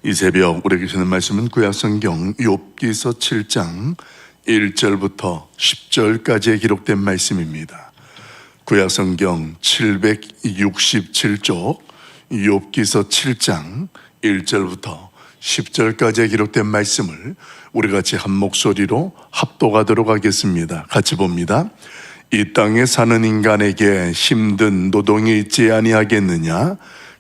이 새벽 우리에게 주는 말씀은 구약성경 욥기서 7장 1절부터 10절까지에 기록된 말씀입니다. 구약성경 767쪽 욥기서 7장 1절부터 10절까지에 기록된 말씀을 우리 같이 한 목소리로 합독하도록 하겠습니다. 같이 봅니다. 이 땅에 사는 인간에게 힘든 노동이 있지 아니하겠느냐?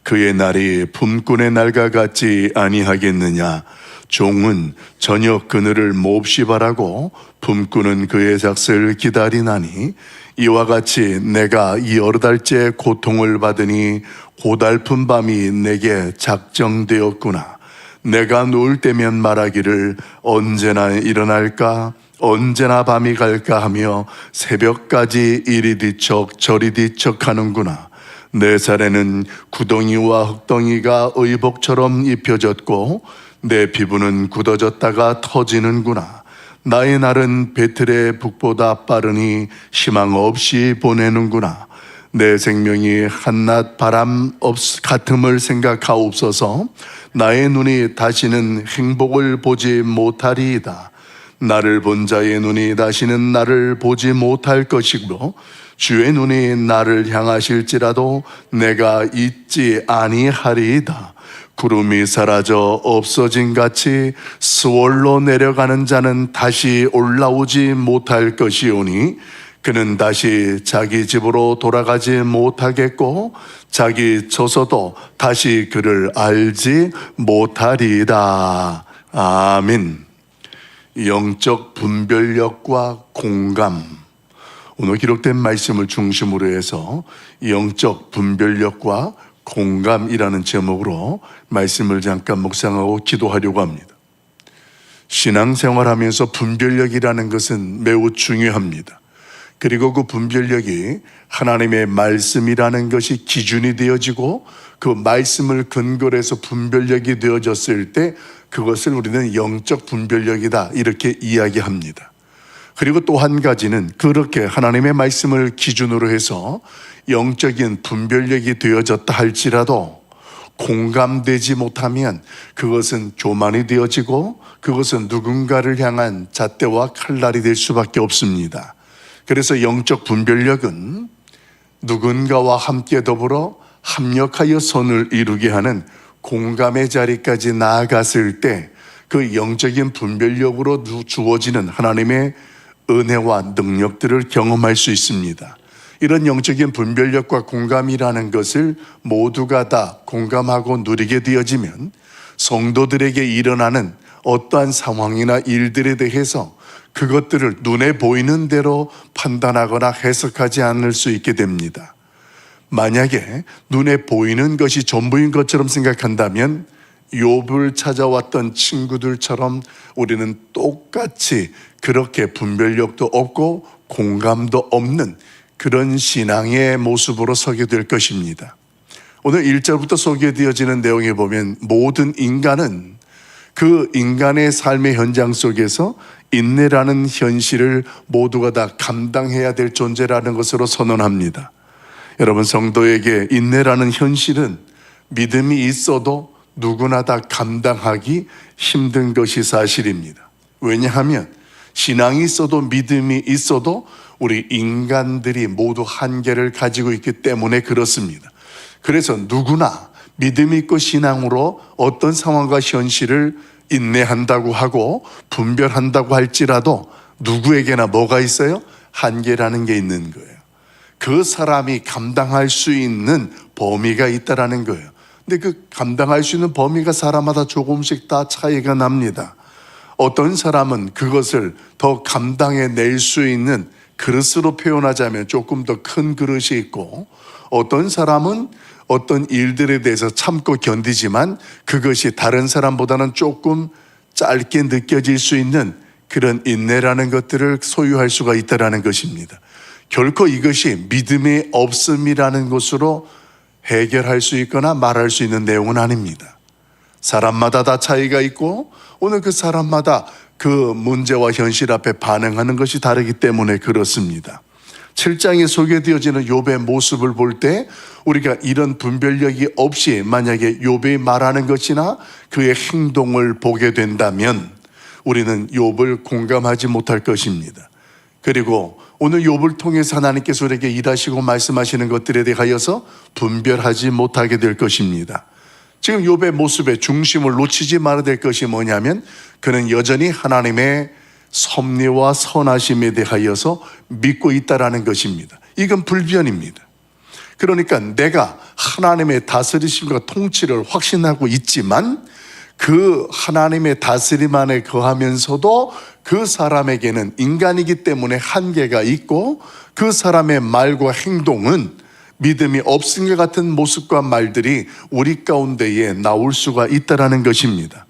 그의 날이 품꾼의 날과 같지 아니하겠느냐? 종은 저녁 그늘을 몹시 바라고 품꾼은 그의 작슬을 기다리나니 이와 같이 내가 여러 달째 고통을 받으니 고달픈 밤이 내게 작정되었구나. 내가 누울 때면 말하기를 언제나 일어날까? 언제나 밤이 갈까 하며 새벽까지 이리 뒤척 저리 뒤척 하는구나. 내 살에는 구덩이와 흙덩이가 의복처럼 입혀졌고 내 피부는 굳어졌다가 터지는구나. 나의 날은 배틀의 북보다 빠르니 희망 없이 보내는구나. 내 생명이 한낮 바람 같음을 생각하옵소서. 나의 눈이 다시는 행복을 보지 못하리이다. 나를 본 자의 눈이 다시는 나를 보지 못할 것이고 주의 눈이 나를 향하실지라도 내가 잊지 아니하리이다. 구름이 사라져 없어진 같이 스월로 내려가는 자는 다시 올라오지 못할 것이오니 그는 다시 자기 집으로 돌아가지 못하겠고 자기 처소도 다시 그를 알지 못하리이다. 아멘. 영적 분별력과 공감, 오늘 기록된 말씀을 중심으로 해서 영적 분별력과 공감이라는 제목으로 말씀을 잠깐 묵상하고 기도하려고 합니다. 신앙생활하면서 분별력이라는 것은 매우 중요합니다. 그리고 그 분별력이 하나님의 말씀이라는 것이 기준이 되어지고 그 말씀을 근거로 해서 분별력이 되어졌을 때 그것을 우리는 영적 분별력이다 이렇게 이야기합니다. 그리고 또 한 가지는 그렇게 하나님의 말씀을 기준으로 해서 영적인 분별력이 되어졌다 할지라도 공감되지 못하면 그것은 교만이 되어지고 그것은 누군가를 향한 잣대와 칼날이 될 수밖에 없습니다. 그래서 영적 분별력은 누군가와 함께 더불어 합력하여 선을 이루게 하는 공감의 자리까지 나아갔을 때 그 영적인 분별력으로 주어지는 하나님의 은혜와 능력들을 경험할 수 있습니다. 이런 영적인 분별력과 공감이라는 것을 모두가 다 공감하고 누리게 되어지면 성도들에게 일어나는 어떠한 상황이나 일들에 대해서 그것들을 눈에 보이는 대로 판단하거나 해석하지 않을 수 있게 됩니다. 만약에 눈에 보이는 것이 전부인 것처럼 생각한다면 욥을 찾아왔던 친구들처럼 우리는 똑같이 그렇게 분별력도 없고 공감도 없는 그런 신앙의 모습으로 서게 될 것입니다. 오늘 1절부터 소개되어지는 내용에 보면 모든 인간은 그 인간의 삶의 현장 속에서 인내라는 현실을 모두가 다 감당해야 될 존재라는 것으로 선언합니다. 여러분, 성도에게 인내라는 현실은 믿음이 있어도 누구나 다 감당하기 힘든 것이 사실입니다. 왜냐하면 신앙이 있어도 믿음이 있어도 우리 인간들이 모두 한계를 가지고 있기 때문에 그렇습니다. 그래서 누구나 믿음 있고 신앙으로 어떤 상황과 현실을 인내한다고 하고 분별한다고 할지라도 누구에게나 뭐가 있어요? 한계라는 게 있는 거예요. 그 사람이 감당할 수 있는 범위가 있다라는 거예요. 근데 그 감당할 수 있는 범위가 사람마다 조금씩 다 차이가 납니다. 어떤 사람은 그것을 더 감당해낼 수 있는 그릇으로 표현하자면 조금 더 큰 그릇이 있고 어떤 사람은 어떤 일들에 대해서 참고 견디지만 그것이 다른 사람보다는 조금 짧게 느껴질 수 있는 그런 인내라는 것들을 소유할 수가 있다는 것입니다. 결코 이것이 믿음의 없음이라는 것으로 해결할 수 있거나 말할 수 있는 내용은 아닙니다. 사람마다 다 차이가 있고 오늘 그 사람마다 그 문제와 현실 앞에 반응하는 것이 다르기 때문에 그렇습니다. 7장에 소개되어지는 욥의 모습을 볼 때 우리가 이런 분별력이 없이 만약에 욥이 말하는 것이나 그의 행동을 보게 된다면 우리는 욥을 공감하지 못할 것입니다. 그리고 오늘 욥을 통해서 하나님께서 우리에게 일하시고 말씀하시는 것들에 대하여서 분별하지 못하게 될 것입니다. 지금 욥의 모습의 중심을 놓치지 말아야 될 것이 뭐냐면 그는 여전히 하나님의 섭리와 선하심에 대하여서 믿고 있다라는 것입니다. 이건 불변입니다. 그러니까 내가 하나님의 다스리심과 통치를 확신하고 있지만 그 하나님의 다스림 안에 거하면서도 그 사람에게는 인간이기 때문에 한계가 있고 그 사람의 말과 행동은 믿음이 없은 것 같은 모습과 말들이 우리 가운데에 나올 수가 있다라는 것입니다.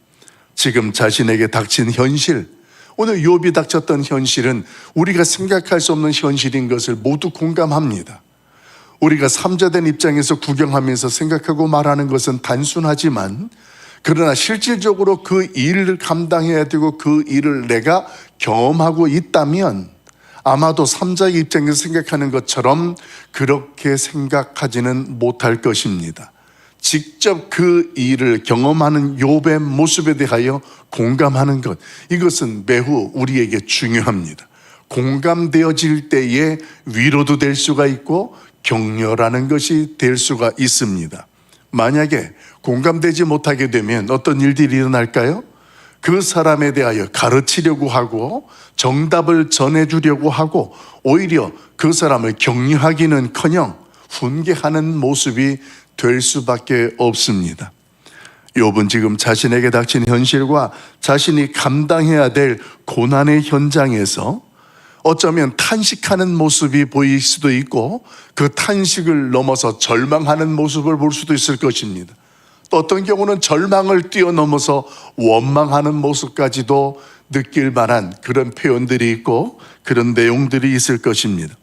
지금 자신에게 닥친 현실, 오늘 욥이 닥쳤던 현실은 우리가 생각할 수 없는 현실인 것을 모두 공감합니다. 우리가 삼자된 입장에서 구경하면서 생각하고 말하는 것은 단순하지만 그러나 실질적으로 그 일을 감당해야 되고 그 일을 내가 경험하고 있다면 아마도 삼자의 입장에서 생각하는 것처럼 그렇게 생각하지는 못할 것입니다. 직접 그 일을 경험하는 욥의 모습에 대하여 공감하는 것, 이것은 매우 우리에게 중요합니다. 공감되어질 때에 위로도 될 수가 있고 격려라는 것이 될 수가 있습니다. 만약에 공감되지 못하게 되면 어떤 일들이 일어날까요? 그 사람에 대하여 가르치려고 하고 정답을 전해주려고 하고 오히려 그 사람을 격려하기는커녕 훈계하는 모습이 될 수밖에 없습니다. 욥은 지금 자신에게 닥친 현실과 자신이 감당해야 될 고난의 현장에서 어쩌면 탄식하는 모습이 보일 수도 있고 그 탄식을 넘어서 절망하는 모습을 볼 수도 있을 것입니다. 또 어떤 경우는 절망을 뛰어넘어서 원망하는 모습까지도 느낄 만한 그런 표현들이 있고 그런 내용들이 있을 것입니다.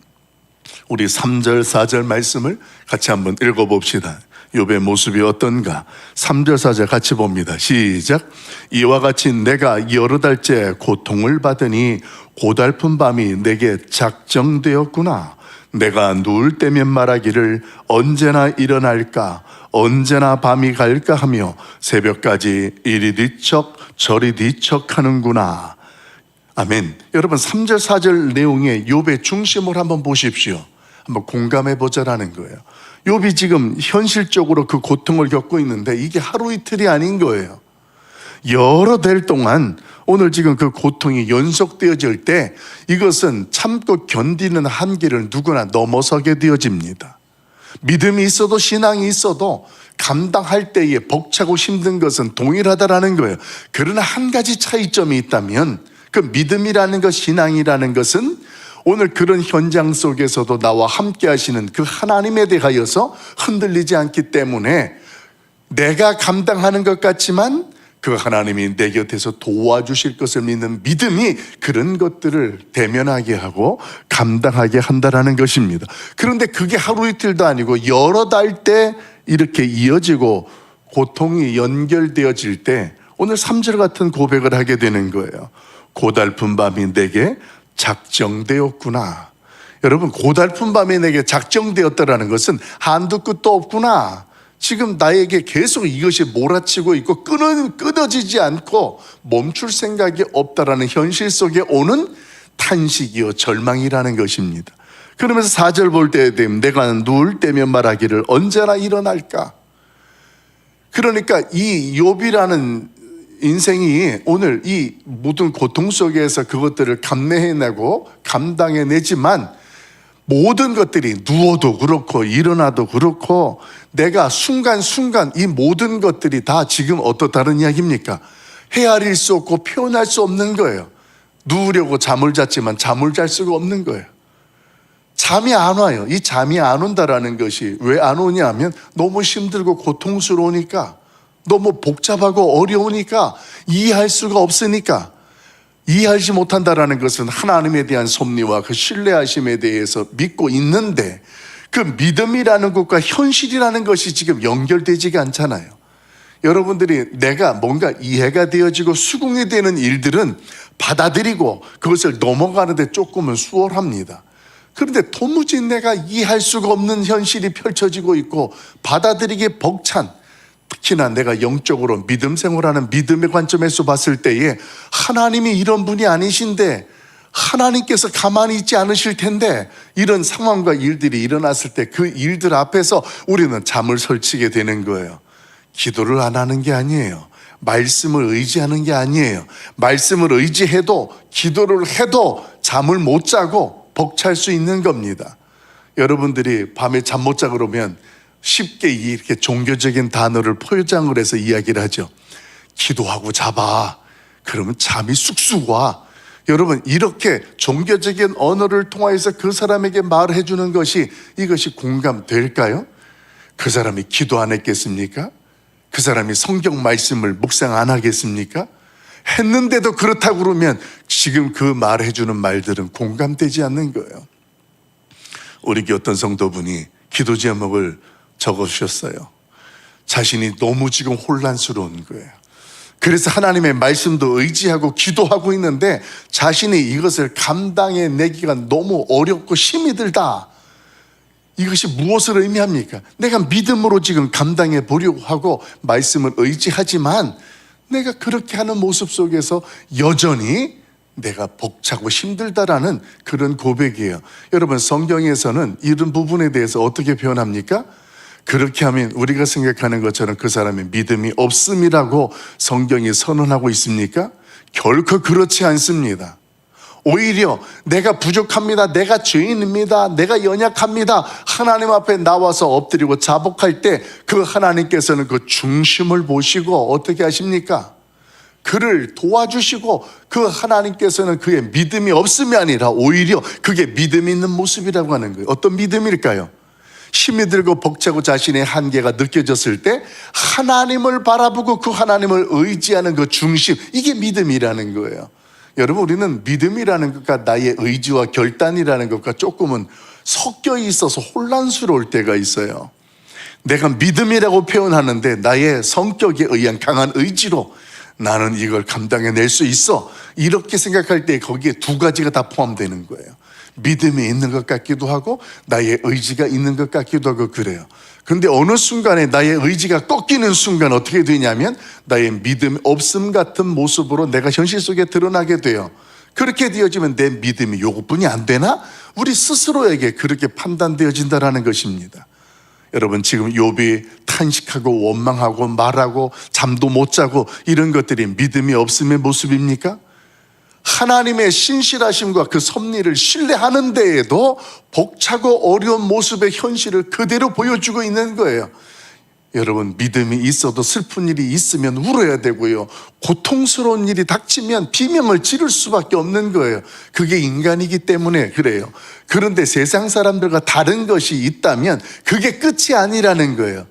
우리 3절, 4절 말씀을 같이 한번 읽어봅시다. 욥의 모습이 어떤가? 3절, 4절 같이 봅니다. 시작. 이와 같이 내가 여러 달째 고통을 받으니 고달픈 밤이 내게 작정되었구나. 내가 누울 때면 말하기를 언제나 일어날까, 언제나 밤이 갈까 하며 새벽까지 이리 뒤척 저리 뒤척 하는구나. 아멘. 여러분 3절 4절 내용의 욥의 중심을 한번 보십시오. 한번 공감해 보자라는 거예요. 욥이 지금 현실적으로 그 고통을 겪고 있는데 이게 하루 이틀이 아닌 거예요. 여러 달 동안 오늘 지금 그 고통이 연속되어질 때 이것은 참고 견디는 한계를 누구나 넘어서게 되어집니다. 믿음이 있어도 신앙이 있어도 감당할 때에 벅차고 힘든 것은 동일하다라는 거예요. 그러나 한 가지 차이점이 있다면 그 믿음이라는 것, 신앙이라는 것은 오늘 그런 현장 속에서도 나와 함께 하시는 그 하나님에 대하여서 흔들리지 않기 때문에 내가 감당하는 것 같지만 그 하나님이 내 곁에서 도와주실 것을 믿는 믿음이 그런 것들을 대면하게 하고 감당하게 한다라는 것입니다. 그런데 그게 하루 이틀도 아니고 여러 달 때 이렇게 이어지고 고통이 연결되어질 때 오늘 3절 같은 고백을 하게 되는 거예요. 고달픈 밤이 내게 작정되었구나. 여러분, 고달픈 밤이 내게 작정되었다라는 것은 한두 끝도 없구나. 지금 나에게 계속 이것이 몰아치고 있고 끊어지지 않고 멈출 생각이 없다라는 현실 속에 오는 탄식이요 절망이라는 것입니다. 그러면서 4절 볼 때 내가 누울 때면 말하기를 언제나 일어날까. 그러니까 이 욥이라는 인생이 오늘 이 모든 고통 속에서 그것들을 감내해내고 감당해내지만 모든 것들이 누워도 그렇고 일어나도 그렇고 내가 순간순간 이 모든 것들이 다 지금 어떻다는 이야기입니까? 헤아릴 수 없고 표현할 수 없는 거예요. 누우려고 잠을 잤지만 잠을 잘 수가 없는 거예요. 잠이 안 와요. 이 잠이 안 온다라는 것이 왜 안 오냐 하면 너무 힘들고 고통스러우니까, 너무 복잡하고 어려우니까, 이해할 수가 없으니까. 이해하지 못한다라는 것은 하나님에 대한 섭리와 그 신뢰하심에 대해서 믿고 있는데 그 믿음이라는 것과 현실이라는 것이 지금 연결되지가 않잖아요. 여러분들이 내가 뭔가 이해가 되어지고 수긍이 되는 일들은 받아들이고 그것을 넘어가는데 조금은 수월합니다. 그런데 도무지 내가 이해할 수가 없는 현실이 펼쳐지고 있고 받아들이기 벅찬, 특히나 내가 영적으로 믿음 생활하는 믿음의 관점에서 봤을 때에 하나님이 이런 분이 아니신데, 하나님께서 가만히 있지 않으실 텐데, 이런 상황과 일들이 일어났을 때 그 일들 앞에서 우리는 잠을 설치게 되는 거예요. 기도를 안 하는 게 아니에요. 말씀을 의지하는 게 아니에요. 말씀을 의지해도 기도를 해도 잠을 못 자고 벅찰 수 있는 겁니다. 여러분들이 밤에 잠 못 자고 그러면 쉽게 이렇게 종교적인 단어를 포장을 해서 이야기를 하죠. 기도하고 자봐. 그러면 잠이 쑥쑥 와. 여러분, 이렇게 종교적인 언어를 통해서 그 사람에게 말을 해주는 것이, 이것이 공감될까요? 그 사람이 기도 안 했겠습니까? 그 사람이 성경 말씀을 묵상 안 하겠습니까? 했는데도 그렇다고 그러면 지금 그 말해주는 말들은 공감되지 않는 거예요. 우리 교회 어떤 성도분이 기도 제목을 적어주셨어요. 자신이 너무 지금 혼란스러운 거예요. 그래서 하나님의 말씀도 의지하고 기도하고 있는데 자신이 이것을 감당해내기가 너무 어렵고 힘이 들다. 이것이 무엇을 의미합니까? 내가 믿음으로 지금 감당해 보려고 하고 말씀을 의지하지만 내가 그렇게 하는 모습 속에서 여전히 내가 벅차고 힘들다라는 그런 고백이에요. 여러분, 성경에서는 이런 부분에 대해서 어떻게 표현합니까? 그렇게 하면 우리가 생각하는 것처럼 그 사람의 믿음이 없음이라고 성경이 선언하고 있습니까? 결코 그렇지 않습니다. 오히려 내가 부족합니다, 내가 죄인입니다, 내가 연약합니다, 하나님 앞에 나와서 엎드리고 자복할 때 그 하나님께서는 그 중심을 보시고 어떻게 하십니까? 그를 도와주시고 그 하나님께서는 그의 믿음이 없음이 아니라 오히려 그게 믿음이 있는 모습이라고 하는 거예요. 어떤 믿음일까요? 힘이 들고 벅차고 자신의 한계가 느껴졌을 때 하나님을 바라보고 그 하나님을 의지하는 그 중심, 이게 믿음이라는 거예요. 여러분, 우리는 믿음이라는 것과 나의 의지와 결단이라는 것과 조금은 섞여 있어서 혼란스러울 때가 있어요. 내가 믿음이라고 표현하는데 나의 성격에 의한 강한 의지로 나는 이걸 감당해낼 수 있어, 이렇게 생각할 때 거기에 두 가지가 다 포함되는 거예요. 믿음이 있는 것 같기도 하고 나의 의지가 있는 것 같기도 하고 그래요. 그런데 어느 순간에 나의 의지가 꺾이는 순간 어떻게 되냐면 나의 믿음이 없음 같은 모습으로 내가 현실 속에 드러나게 돼요. 그렇게 되어지면 내 믿음이 요것뿐이 안 되나? 우리 스스로에게 그렇게 판단되어진다는 것입니다. 여러분, 지금 욥이 탄식하고 원망하고 말하고 잠도 못 자고 이런 것들이 믿음이 없음의 모습입니까? 하나님의 신실하심과 그 섭리를 신뢰하는 데에도 벅차고 어려운 모습의 현실을 그대로 보여주고 있는 거예요. 여러분, 믿음이 있어도 슬픈 일이 있으면 울어야 되고요, 고통스러운 일이 닥치면 비명을 지를 수밖에 없는 거예요. 그게 인간이기 때문에 그래요. 그런데 세상 사람들과 다른 것이 있다면 그게 끝이 아니라는 거예요.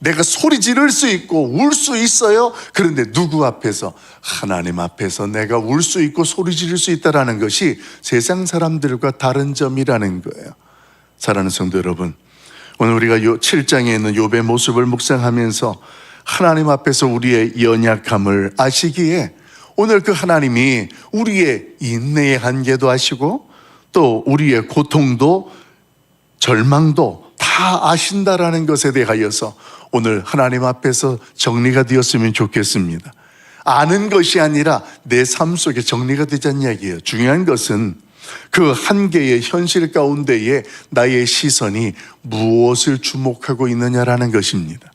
내가 소리 지를 수 있고 울 수 있어요. 그런데 누구 앞에서? 하나님 앞에서 내가 울 수 있고 소리 지를 수 있다는 것이 세상 사람들과 다른 점이라는 거예요. 사랑하는 성도 여러분, 오늘 우리가 7장에 있는 욥의 모습을 묵상하면서 하나님 앞에서 우리의 연약함을 아시기에 오늘 그 하나님이 우리의 인내의 한계도 아시고 또 우리의 고통도 절망도 다 아신다라는 것에 대하여서 오늘 하나님 앞에서 정리가 되었으면 좋겠습니다. 아는 것이 아니라 내 삶 속에 정리가 되자는 이야기예요. 중요한 것은 그 한계의 현실 가운데에 나의 시선이 무엇을 주목하고 있느냐라는 것입니다.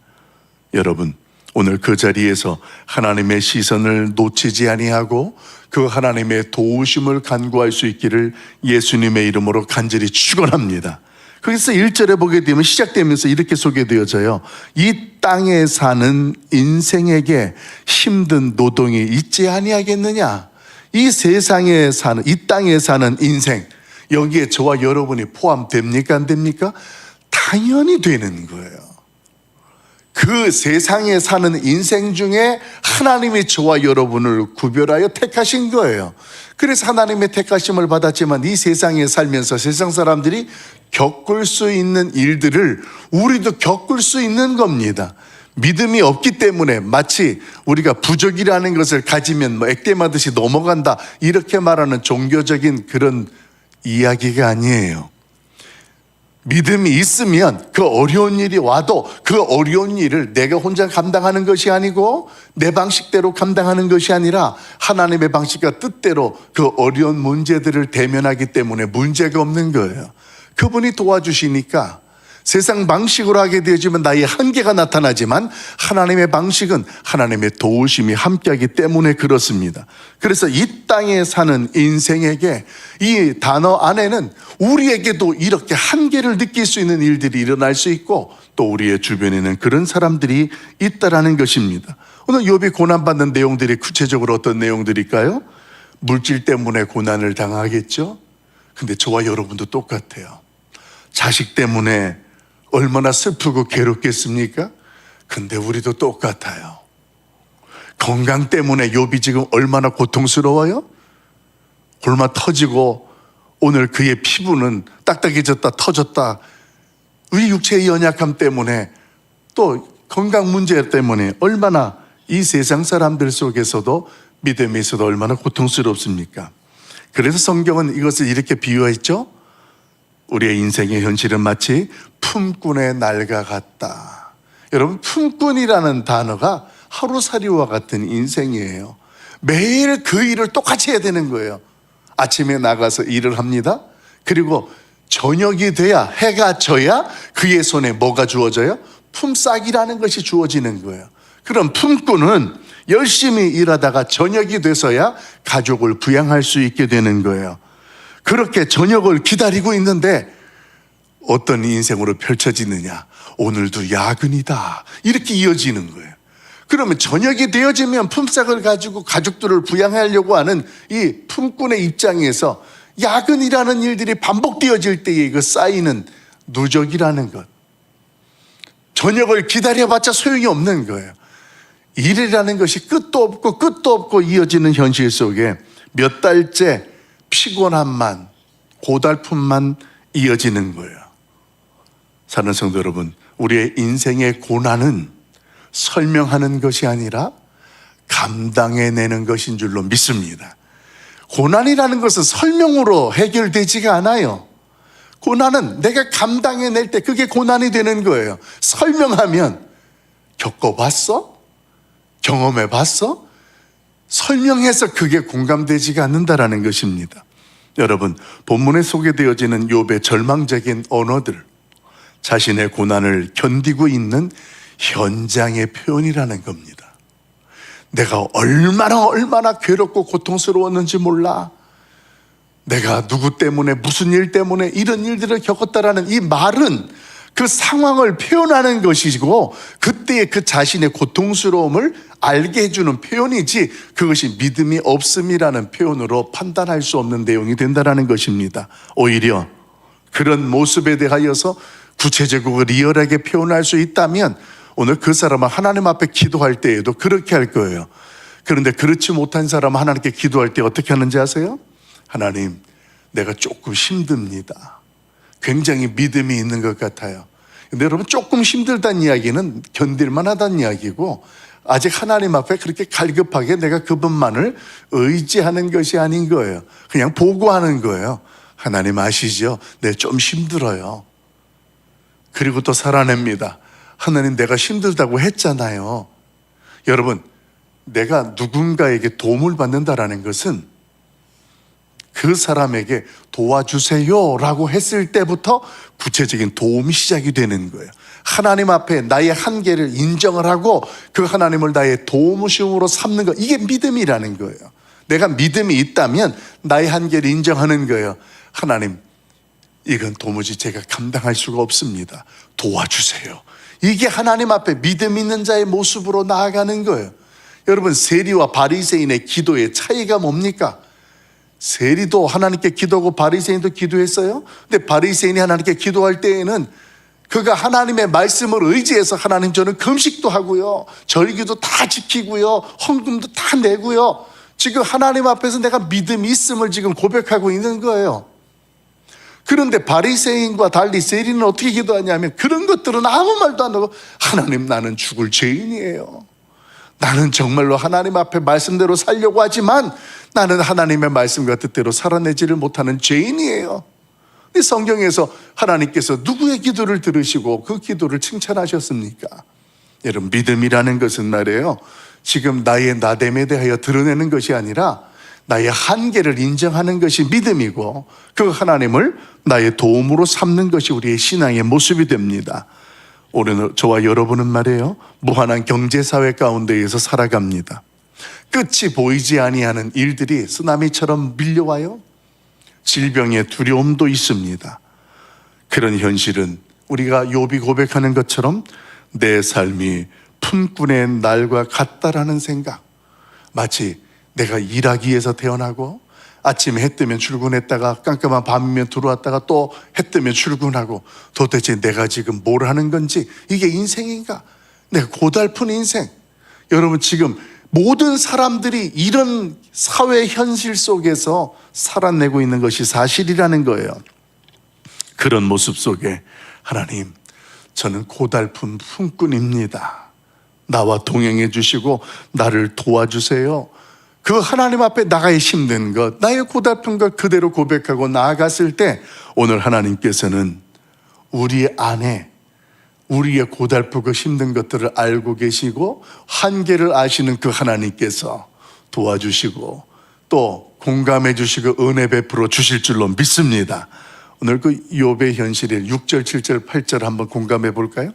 여러분, 오늘 그 자리에서 하나님의 시선을 놓치지 아니하고 그 하나님의 도우심을 간구할 수 있기를 예수님의 이름으로 간절히 축원합니다. 그래서 1절에 보게 되면 시작되면서 이렇게 소개되어져요. 이 땅에 사는 인생에게 힘든 노동이 있지 아니하겠느냐. 이 세상에 사는, 이 땅에 사는 인생, 여기에 저와 여러분이 포함됩니까? 안 됩니까? 당연히 되는 거예요. 그 세상에 사는 인생 중에 하나님이 저와 여러분을 구별하여 택하신 거예요. 그래서 하나님의 택하심을 받았지만 이 세상에 살면서 세상 사람들이 겪을 수 있는 일들을 우리도 겪을 수 있는 겁니다. 믿음이 없기 때문에 마치 우리가 부족이라는 것을 가지면 액땜하듯이 넘어간다, 이렇게 말하는 종교적인 그런 이야기가 아니에요. 믿음이 있으면 그 어려운 일이 와도 그 어려운 일을 내가 혼자 감당하는 것이 아니고 내 방식대로 감당하는 것이 아니라 하나님의 방식과 뜻대로 그 어려운 문제들을 대면하기 때문에 문제가 없는 거예요. 그분이 도와주시니까 세상 방식으로 하게 되지만 나의 한계가 나타나지만 하나님의 방식은 하나님의 도우심이 함께하기 때문에 그렇습니다. 그래서 이 땅에 사는 인생에게 이 단어 안에는 우리에게도 이렇게 한계를 느낄 수 있는 일들이 일어날 수 있고 또 우리의 주변에는 그런 사람들이 있다라는 것입니다. 오늘 욥이 고난받는 내용들이 구체적으로 어떤 내용들일까요? 물질 때문에 고난을 당하겠죠? 근데 저와 여러분도 똑같아요. 자식 때문에 얼마나 슬프고 괴롭겠습니까? 근데 우리도 똑같아요. 건강 때문에 욥이 지금 얼마나 고통스러워요? 골마 터지고 오늘 그의 피부는 딱딱해졌다 터졌다. 의 육체의 연약함 때문에 또 건강 문제 때문에 얼마나 이 세상 사람들 속에서도 믿음에 있어도 얼마나 고통스럽습니까? 그래서 성경은 이것을 이렇게 비유했죠. 우리의 인생의 현실은 마치 품꾼의 날과 같다. 여러분, 품꾼이라는 단어가 하루살이와 같은 인생이에요. 매일 그 일을 똑같이 해야 되는 거예요. 아침에 나가서 일을 합니다. 그리고 저녁이 돼야, 해가 져야 그의 손에 뭐가 주어져요? 품삯이라는 것이 주어지는 거예요. 그럼 품꾼은 열심히 일하다가 저녁이 돼서야 가족을 부양할 수 있게 되는 거예요. 그렇게 저녁을 기다리고 있는데 어떤 인생으로 펼쳐지느냐? 오늘도 야근이다. 이렇게 이어지는 거예요. 그러면 저녁이 되어지면 품삯을 가지고 가족들을 부양하려고 하는 이 품꾼의 입장에서 야근이라는 일들이 반복되어질 때에 그 쌓이는 누적이라는 것. 저녁을 기다려봤자 소용이 없는 거예요. 일이라는 것이 끝도 없고 이어지는 현실 속에 몇 달째 피곤함만, 고달픔만 이어지는 거예요. 사는 성도 여러분, 우리의 인생의 고난은 설명하는 것이 아니라 감당해내는 것인 줄로 믿습니다. 고난이라는 것은 설명으로 해결되지가 않아요. 고난은 내가 감당해낼 때 그게 고난이 되는 거예요. 설명하면 겪어봤어? 경험해봤어? 설명해서 그게 공감되지가 않는다라는 것입니다. 여러분, 본문에 소개되어지는 욥의 절망적인 언어들, 자신의 고난을 견디고 있는 현장의 표현이라는 겁니다. 내가 얼마나 괴롭고 고통스러웠는지 몰라. 내가 누구 때문에 무슨 일 때문에 이런 일들을 겪었다라는 이 말은 그 상황을 표현하는 것이고 그때의 그 자신의 고통스러움을 알게 해주는 표현이지 그것이 믿음이 없음이라는 표현으로 판단할 수 없는 내용이 된다는 것입니다. 오히려 그런 모습에 대하여서 구체적이고 리얼하게 표현할 수 있다면 오늘 그 사람은 하나님 앞에 기도할 때에도 그렇게 할 거예요. 그런데 그렇지 못한 사람은 하나님께 기도할 때 어떻게 하는지 아세요? 하나님, 내가 조금 힘듭니다. 굉장히 믿음이 있는 것 같아요. 근데 여러분, 조금 힘들다는 이야기는 견딜만 하다는 이야기고 아직 하나님 앞에 그렇게 갈급하게 내가 그분만을 의지하는 것이 아닌 거예요. 그냥 보고하는 거예요. 하나님 아시죠? 네, 좀 힘들어요. 그리고 또 살아냅니다. 하나님, 내가 힘들다고 했잖아요. 여러분, 내가 누군가에게 도움을 받는다라는 것은 그 사람에게 도와주세요 라고 했을 때부터 구체적인 도움이 시작이 되는 거예요. 하나님 앞에 나의 한계를 인정을 하고 그 하나님을 나의 도움으로 삼는 것, 이게 믿음이라는 거예요. 내가 믿음이 있다면 나의 한계를 인정하는 거예요. 하나님, 이건 도무지 제가 감당할 수가 없습니다. 도와주세요. 이게 하나님 앞에 믿음 있는 자의 모습으로 나아가는 거예요. 여러분, 세리와 바리새인의 기도의 차이가 뭡니까? 세리도 하나님께 기도하고 바리새인도 기도했어요. 근데 바리새인이 하나님께 기도할 때에는 그가 하나님의 말씀을 의지해서 하나님, 저는 금식도 하고요, 절기도 다 지키고요, 헌금도 다 내고요, 지금 하나님 앞에서 내가 믿음이 있음을 지금 고백하고 있는 거예요. 그런데 바리새인과 달리 세리는 어떻게 기도하냐면 그런 것들은 아무 말도 안 하고, 하나님, 나는 죽을 죄인이에요. 나는 정말로 하나님 앞에 말씀대로 살려고 하지만 나는 하나님의 말씀과 뜻대로 살아내지를 못하는 죄인이에요. 근데 성경에서 하나님께서 누구의 기도를 들으시고 그 기도를 칭찬하셨습니까? 여러분, 믿음이라는 것은 말이에요, 지금 나의 나됨에 대하여 드러내는 것이 아니라 나의 한계를 인정하는 것이 믿음이고, 그 하나님을 나의 도움으로 삼는 것이 우리의 신앙의 모습이 됩니다. 오늘 저와 여러분은 말이에요, 무한한 경제사회 가운데에서 살아갑니다. 끝이 보이지 아니하는 일들이 쓰나미처럼 밀려와요. 질병의 두려움도 있습니다. 그런 현실은 우리가 욥이 고백하는 것처럼 내 삶이 품꾼의 날과 같다라는 생각, 마치 내가 일하기 위해서 태어나고 아침에 해 뜨면 출근했다가 깜깜한 밤이면 들어왔다가 또 해 뜨면 출근하고, 도대체 내가 지금 뭘 하는 건지, 이게 인생인가? 내가 고달픈 인생. 여러분, 지금 모든 사람들이 이런 사회 현실 속에서 살아내고 있는 것이 사실이라는 거예요. 그런 모습 속에 하나님, 저는 고달픈 품꾼입니다. 나와 동행해 주시고 나를 도와주세요. 그 하나님 앞에 나가야 힘든 것, 나의 고달픈 것 그대로 고백하고 나아갔을 때, 오늘 하나님께서는 우리 안에 우리의 고달프고 힘든 것들을 알고 계시고 한계를 아시는 그 하나님께서 도와주시고 또 공감해 주시고 은혜 베풀어 주실 줄로 믿습니다. 오늘 그 욥의 현실을 6절, 7절, 8절 한번 공감해 볼까요?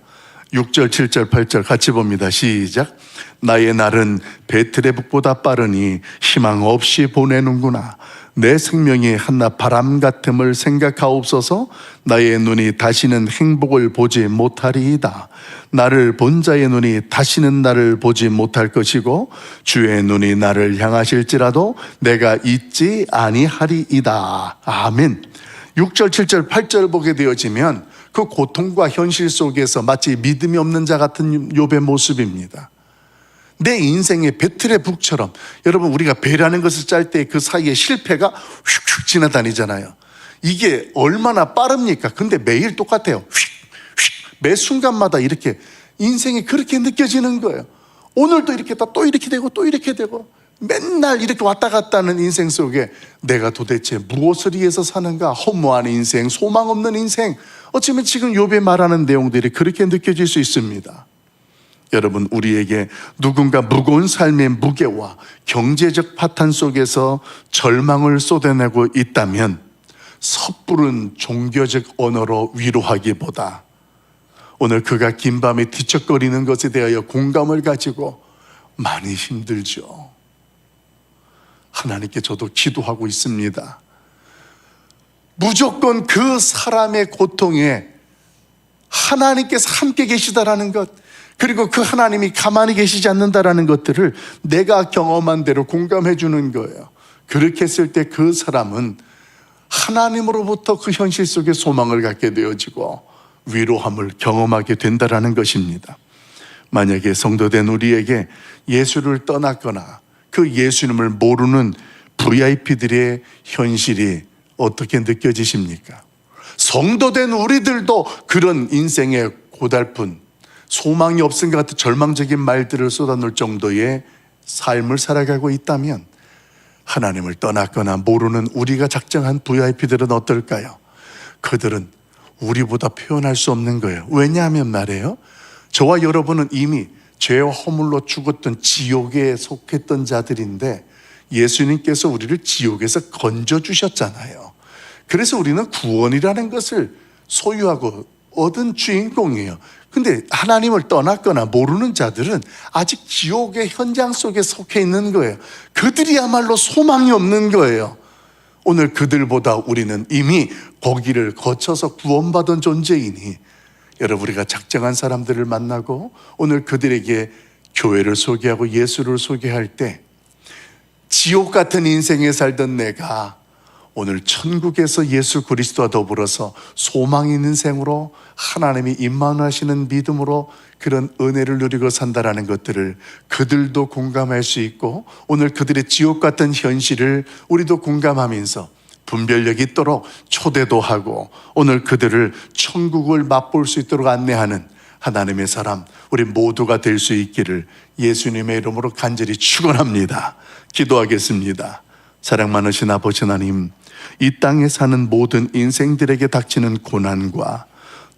6절, 7절, 8절 같이 봅니다. 시작. 나의 날은 베틀의 북보다 빠르니 희망 없이 보내는구나. 내 생명이 한낱 바람 같음을 생각하옵소서. 나의 눈이 다시는 행복을 보지 못하리이다. 나를 본 자의 눈이 다시는 나를 보지 못할 것이고 주의 눈이 나를 향하실지라도 내가 잊지 아니하리이다. 아멘. 6절, 7절, 8절 보게 되어지면 그 고통과 현실 속에서 마치 믿음이 없는 자 같은 욥의 모습입니다. 내 인생의 배틀의 북처럼, 여러분, 우리가 배라는 것을 짤 때 그 사이에 실패가 휙휙 지나다니잖아요. 이게 얼마나 빠릅니까? 근데 매일 똑같아요. 휙휙, 매 순간마다 이렇게 인생이 그렇게 느껴지는 거예요. 오늘도 이렇게 또 이렇게 되고 또 이렇게 되고 맨날 이렇게 왔다 갔다 하는 인생 속에 내가 도대체 무엇을 위해서 사는가? 허무한 인생, 소망 없는 인생. 어쩌면 지금 욥이 말하는 내용들이 그렇게 느껴질 수 있습니다. 여러분, 우리에게 누군가 무거운 삶의 무게와 경제적 파탄 속에서 절망을 쏟아내고 있다면 섣부른 종교적 언어로 위로하기보다 오늘 그가 긴 밤에 뒤척거리는 것에 대하여 공감을 가지고 많이 힘들죠. 하나님께 저도 기도하고 있습니다. 무조건 그 사람의 고통에 하나님께서 함께 계시다라는 것, 그리고 그 하나님이 가만히 계시지 않는다라는 것들을 내가 경험한 대로 공감해 주는 거예요. 그렇게 했을 때 그 사람은 하나님으로부터 그 현실 속에 소망을 갖게 되어지고 위로함을 경험하게 된다라는 것입니다. 만약에 성도된 우리에게 예수를 떠났거나 그 예수님을 모르는 VIP들의 현실이 어떻게 느껴지십니까? 성도된 우리들도 그런 인생의 고달픈, 소망이 없은 것 같은 절망적인 말들을 쏟아놓을 정도의 삶을 살아가고 있다면 하나님을 떠났거나 모르는 우리가 작정한 VIP들은 어떨까요? 그들은 우리보다 표현할 수 없는 거예요. 왜냐하면 말이에요, 저와 여러분은 이미 죄와 허물로 죽었던 지옥에 속했던 자들인데 예수님께서 우리를 지옥에서 건져주셨잖아요. 그래서 우리는 구원이라는 것을 소유하고 얻은 주인공이에요. 근데 하나님을 떠났거나 모르는 자들은 아직 지옥의 현장 속에 속해 있는 거예요. 그들이야말로 소망이 없는 거예요. 오늘 그들보다 우리는 이미 거기를 거쳐서 구원받은 존재이니 여러분, 우리가 작정한 사람들을 만나고 오늘 그들에게 교회를 소개하고 예수를 소개할 때 지옥 같은 인생에 살던 내가 오늘 천국에서 예수 그리스도와 더불어서 소망 있는 생으로 하나님이 임만하시는 믿음으로 그런 은혜를 누리고 산다라는 것들을 그들도 공감할 수 있고, 오늘 그들의 지옥 같은 현실을 우리도 공감하면서 분별력이 있도록 초대도 하고 오늘 그들을 천국을 맛볼 수 있도록 안내하는 하나님의 사람, 우리 모두가 될 수 있기를 예수님의 이름으로 간절히 축원합니다. 기도하겠습니다. 사랑 많으신 아버지 하나님, 이 땅에 사는 모든 인생들에게 닥치는 고난과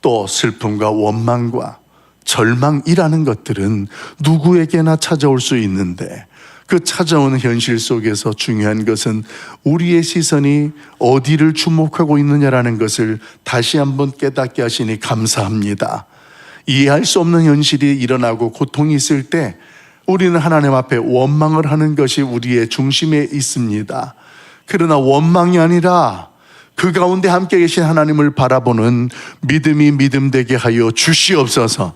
또 슬픔과 원망과 절망이라는 것들은 누구에게나 찾아올 수 있는데, 그 찾아오는 현실 속에서 중요한 것은 우리의 시선이 어디를 주목하고 있느냐라는 것을 다시 한번 깨닫게 하시니 감사합니다. 이해할 수 없는 현실이 일어나고 고통이 있을 때 우리는 하나님 앞에 원망을 하는 것이 우리의 중심에 있습니다. 그러나 원망이 아니라 그 가운데 함께 계신 하나님을 바라보는 믿음이 믿음되게 하여 주시옵소서.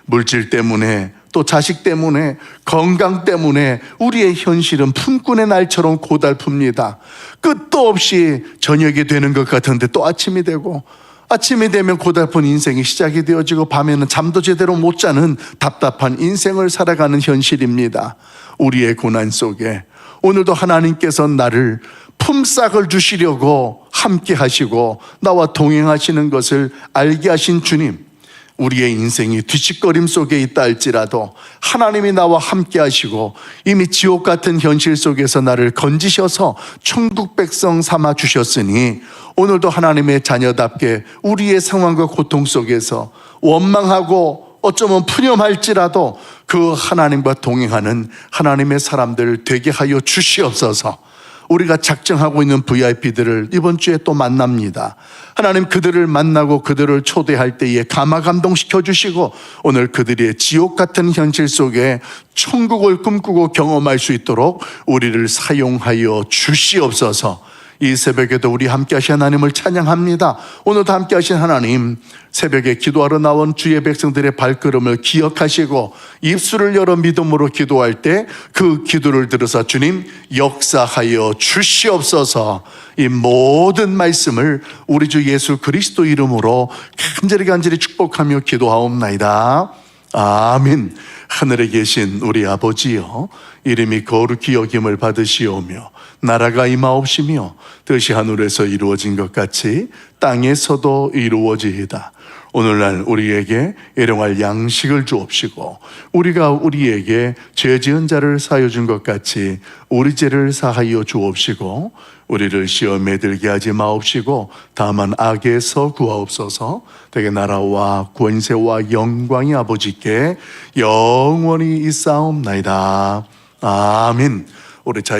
물질 때문에, 또 자식 때문에, 건강 때문에 우리의 현실은 품꾼의 날처럼 고달픕니다. 끝도 없이 저녁이 되는 것 같은데 또 아침이 되고, 아침이 되면 고달픈 인생이 시작이 되어지고, 밤에는 잠도 제대로 못 자는 답답한 인생을 살아가는 현실입니다. 우리의 고난 속에 오늘도 하나님께서 나를 품삯을 주시려고 함께 하시고 나와 동행하시는 것을 알게 하신 주님, 우리의 인생이 뒤집거림 속에 있다 할지라도 하나님이 나와 함께 하시고 이미 지옥 같은 현실 속에서 나를 건지셔서 천국 백성 삼아 주셨으니, 오늘도 하나님의 자녀답게 우리의 상황과 고통 속에서 원망하고 어쩌면 푸념할지라도 그 하나님과 동행하는 하나님의 사람들 되게 하여 주시옵소서. 우리가 작정하고 있는 VIP들을 이번 주에 또 만납니다. 하나님, 그들을 만나고 그들을 초대할 때에 감화감동시켜 주시고 오늘 그들의 지옥 같은 현실 속에 천국을 꿈꾸고 경험할 수 있도록 우리를 사용하여 주시옵소서. 이 새벽에도 우리 함께 하신 하나님을 찬양합니다. 오늘도 함께 하신 하나님, 새벽에 기도하러 나온 주의 백성들의 발걸음을 기억하시고 입술을 열어 믿음으로 기도할 때 그 기도를 들어서 주님 역사하여 주시옵소서. 이 모든 말씀을 우리 주 예수 그리스도 이름으로 간절히 축복하며 기도하옵나이다. 아멘. 하늘에 계신 우리 아버지여, 이름이 거룩히 여김을 받으시오며 나라가 임하옵시며 뜻이 하늘에서 이루어진 것 같이 땅에서도 이루어지이다. 오늘날 우리에게 일용할 양식을 주옵시고 우리가 우리에게 죄 지은 자를 사하여 준 것 같이 우리 죄를 사하여 주옵시고 우리를 시험에 들게 하지 마옵시고 다만 악에서 구하옵소서. 되게 나라와 권세와 영광이 아버지께 영원히 있사옵나이다. 아멘. 우리 자유